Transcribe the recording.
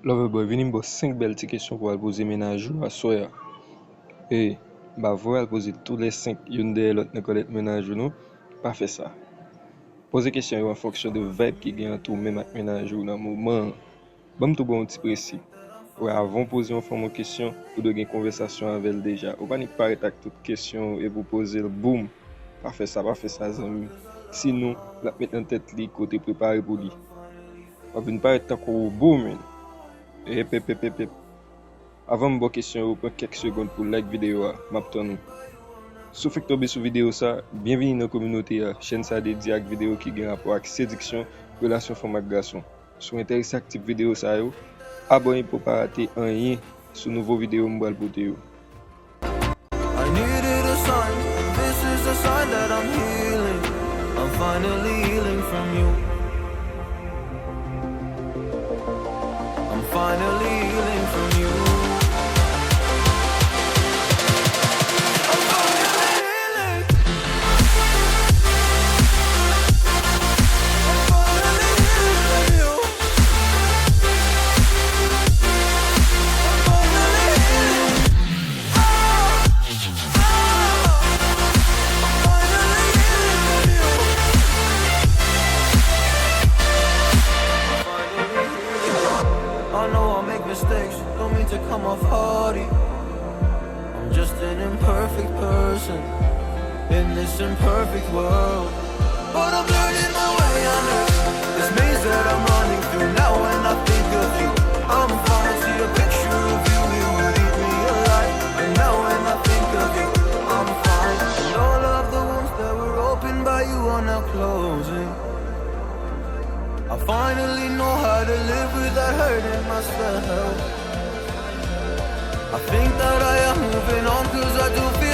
Loverboy, vini mbo 5 belles petites questions pour poser Mennaj à soya. Et bah vous poser tous les 5 une de l'autre ne connaître Mennaj ou non, pas fait ça. Poser question en fonction de vibe qui gagne tout même avec Mennaj ou dans moment. Bon tout bon petit précis. Ouais, avant de poser une forme de question, ou de une conversation avec elle déjà. Ou pas n'y paraître avec toute question et vous poser le boum. Pas fait ça, zami. Sinon, la mettre en tête li côté préparé pour lui. Pas venir paraître tant qu'on boum. Et pep. Avant de question, vous prenez quelques secondes pour like vidéo, m'abonner. Si vous tomber sur vidéo ça, bienvenue dans la communauté, chaîne ça dédiée à vidéo qui a rapport avec séduction, relation femme avec garçon. Si vous intéressez à cette vidéo ça, abonnez-vous pour ne pas rater rien sur nouveau vidéo m'bral pote yo. I needed a sign, this is a sign that I'm healing. I'm finally healing from you. I'm finally healing from you. I'm finally healing. I'm finally healing from you. I'm finally healing. I know I make mistakes, don't mean to come off hardy. I'm just an imperfect person in this imperfect world. But I'm learning my way under this maze that I'm running through. Now when I think of you, I'm fine. See a picture of you, it would eat me alive. And now when I think of you, I'm fine. And all of the wounds that were opened by you are now closing. I finally know how to live without hurting myself. I think that I am moving on, cause I do feel